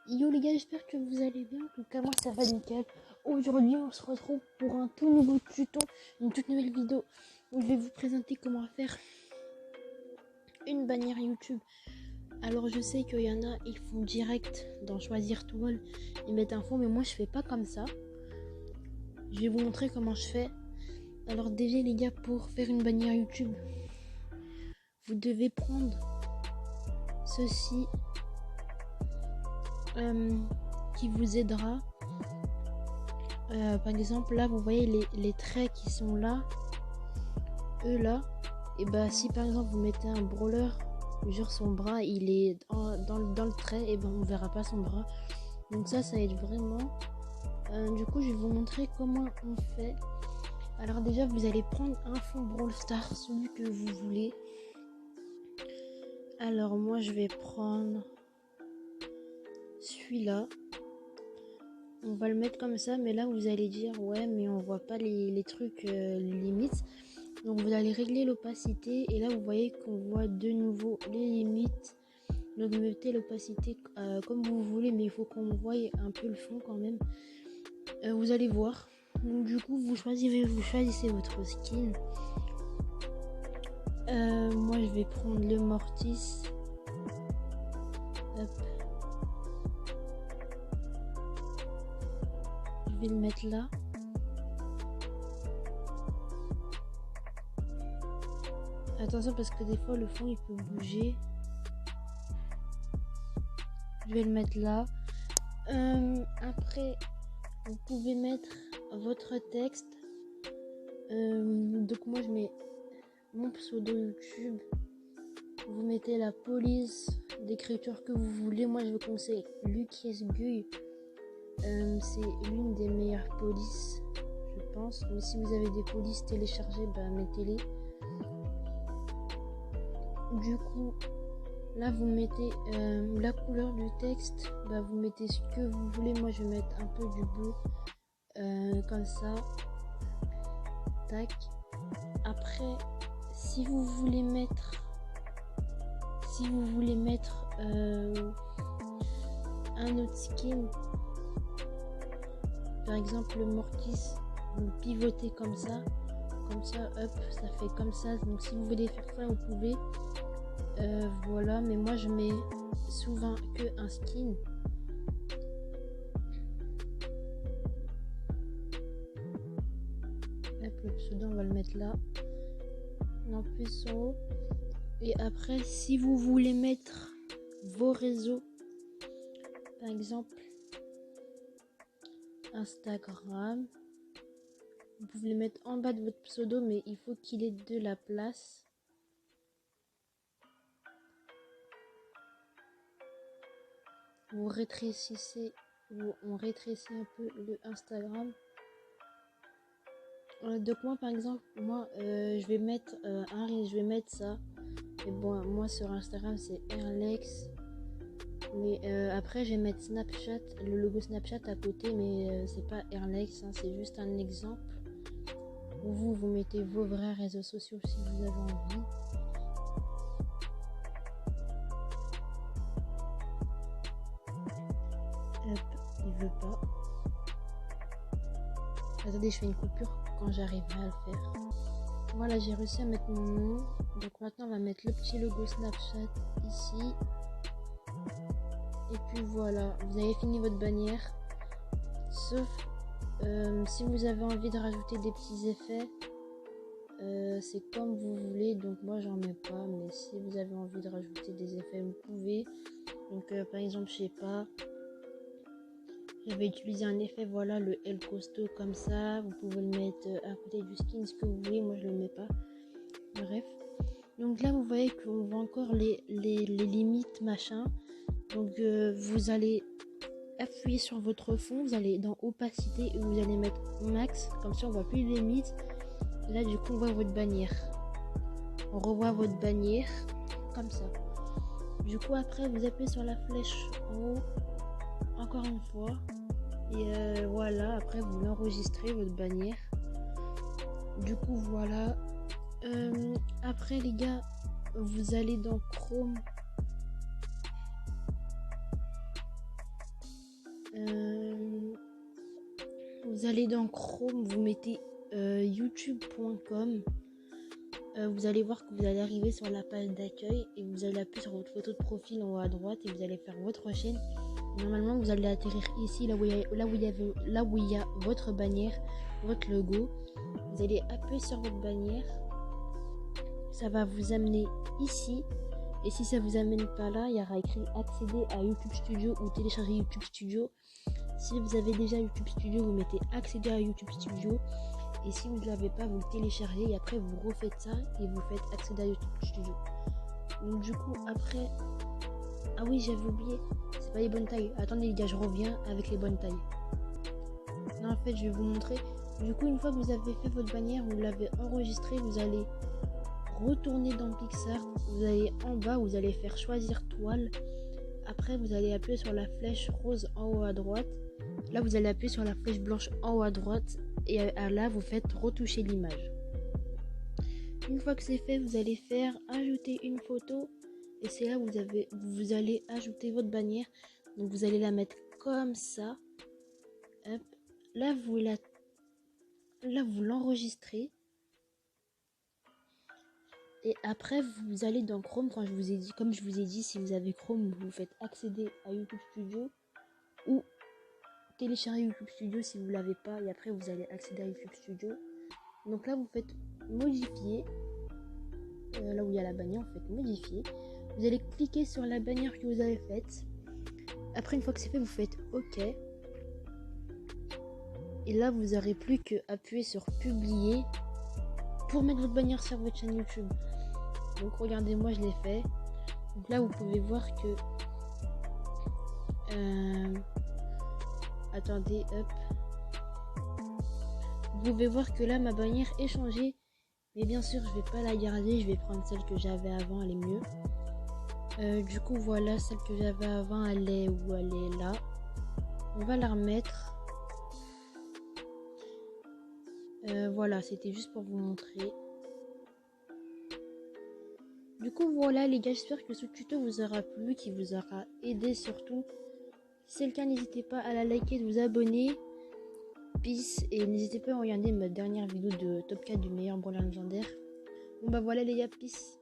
Yo les gars, j'espère que vous allez bien. En tout cas, moi ça va nickel. Aujourd'hui, on se retrouve pour un tout nouveau tuto, une toute nouvelle vidéo où je vais vous présenter comment faire une bannière YouTube. Alors, je sais qu'il y en a, ils font direct dans Choisir Toile, ils mettent un fond, mais moi je fais pas comme ça. Je vais vous montrer comment je fais. Alors, déjà, les gars, pour faire une bannière YouTube, vous devez prendre ceci qui vous aidera. Par exemple, là, vous voyez les traits qui sont là, eux là. Et bah, si par exemple vous mettez un brawler, genre son bras il est dans le trait, et ben on verra pas son bras. Donc ça aide vraiment. Du coup, je vais vous montrer comment on fait. Alors déjà, vous allez prendre un fond Brawl Stars, celui que vous voulez. Alors moi, je vais prendre celui-là. On va le mettre comme ça, mais là vous allez dire ouais, mais on voit pas les trucs, les limites. Donc vous allez régler l'opacité, et là vous voyez qu'on voit de nouveau les limites. Donc vous mettez l'opacité comme vous voulez, mais il faut qu'on voie un peu le fond quand même. Vous allez voir. Donc du coup vous choisissez votre skin. Moi je vais prendre le Mortis. Hop. Je vais le mettre là. Attention parce que des fois le fond il peut bouger. Je vais le mettre là. Après vous pouvez mettre votre texte. Donc moi je mets mon pseudo YouTube. Vous mettez la police d'écriture que vous voulez. Moi je vous conseille Lucas Guy. C'est l'une des meilleures polices, je pense. Mais si vous avez des polices téléchargées, bah mettez-les. Du coup, là vous mettez la couleur du texte. Bah vous mettez ce que vous voulez. Moi je vais mettre un peu du bleu, comme ça. Tac. Après, si vous voulez mettre un autre skin, par exemple le Mortis, vous pivotez comme ça, hop, ça fait comme ça. Donc si vous voulez faire ça, vous pouvez. Voilà, mais moi je mets souvent que un skin. Hop, le pseudo on va le mettre là, en plus en haut. Et après, si vous voulez mettre vos réseaux, par exemple Instagram, vous pouvez le mettre en bas de votre pseudo, mais il faut qu'il ait de la place. Vous rétrécissez, on rétrécit un peu le Instagram. Donc moi par exemple, je vais mettre je vais mettre ça. Et bon, moi sur Instagram c'est Erlex. Mais après je vais mettre Snapchat, le logo Snapchat à côté, mais c'est pas Erlex, hein, c'est juste un exemple. Vous mettez vos vrais réseaux sociaux si vous avez envie. Hop, il veut pas. Attendez, je fais une coupure quand j'arriverai à le faire. Voilà, j'ai réussi à mettre mon nom. Donc maintenant on va mettre le petit logo Snapchat ici. Et puis voilà, vous avez fini votre bannière. Sauf si vous avez envie de rajouter des petits effets, c'est comme vous voulez. Donc moi j'en mets pas, mais si vous avez envie de rajouter des effets, vous pouvez. Donc par exemple, je sais pas, je vais utiliser un effet, voilà, le El Costo comme ça. Vous pouvez le mettre à côté du skin, ce que vous voulez. Moi je le mets pas. Bref. Donc là vous voyez qu'on voit encore les limites machin. Donc vous allez appuyer sur votre fond, vous allez dans opacité et vous allez mettre max, comme ça on voit plus les limites. Là du coup on voit votre bannière, on revoit votre bannière comme ça. Du coup après vous appuyez sur la flèche en haut encore une fois, et voilà, après vous l'enregistrez votre bannière. Du coup voilà. Après les gars, vous allez dans Chrome. Vous allez dans Chrome, vous mettez youtube.com. Vous allez voir que vous allez arriver sur la page d'accueil et vous allez appuyer sur votre photo de profil en haut à droite et vous allez faire votre chaîne. Normalement, vous allez atterrir ici, là où il y a votre bannière, votre logo. Vous allez appuyer sur votre bannière. Ça va vous amener ici. Et si ça vous amène pas là, il y aura écrit accéder à YouTube Studio ou télécharger YouTube Studio. Si vous avez déjà YouTube Studio, vous mettez accéder à YouTube Studio. Et si vous ne l'avez pas, vous le téléchargez et après vous refaites ça et vous faites accéder à YouTube Studio. Donc du coup après... Ah oui, j'avais oublié, c'est pas les bonnes tailles. Attendez les gars, je reviens avec les bonnes tailles. Non, en fait je vais vous montrer. Du coup une fois que vous avez fait votre bannière, vous l'avez enregistré, vous allez retourner dans Pixar. Vous allez en bas, vous allez faire choisir toile. Après vous allez appuyer sur la flèche rose en haut à droite. Là vous allez appuyer sur la flèche blanche en haut à droite. Et là vous faites retoucher l'image. Une fois que c'est fait, vous allez faire ajouter une photo. Et c'est là où vous allez ajouter votre bannière. Donc vous allez la mettre comme ça. Hop. Là vous l'enregistrez. Et après vous allez dans Chrome, comme je vous ai dit, si vous avez Chrome, vous faites accéder à YouTube Studio ou télécharger YouTube Studio si vous l'avez pas. Et après vous allez accéder à YouTube Studio. Donc là vous faites modifier. Là où il y a la bannière, vous faites modifier. Vous allez cliquer sur la bannière que vous avez faite. Après, une fois que c'est fait, vous faites OK. Et là, vous n'aurez plus qu'à appuyer sur publier pour mettre votre bannière sur votre chaîne YouTube. Donc, regardez, moi, je l'ai fait. Donc là, vous pouvez voir que... Attendez, hop. Vous pouvez voir que là, ma bannière est changée. Mais bien sûr, je vais pas la garder. Je vais prendre celle que j'avais avant, elle est mieux. Du coup voilà, celle que j'avais avant elle est où? Elle est là. On va la remettre. Voilà, c'était juste pour vous montrer. Du coup voilà les gars, j'espère que ce tuto vous aura plu, qui vous aura aidé surtout. Si c'est le cas, n'hésitez pas à la liker, de vous abonner. Peace, et n'hésitez pas à regarder ma dernière vidéo de top 4 du meilleur brawler légendaire. Bon bah voilà les gars, peace.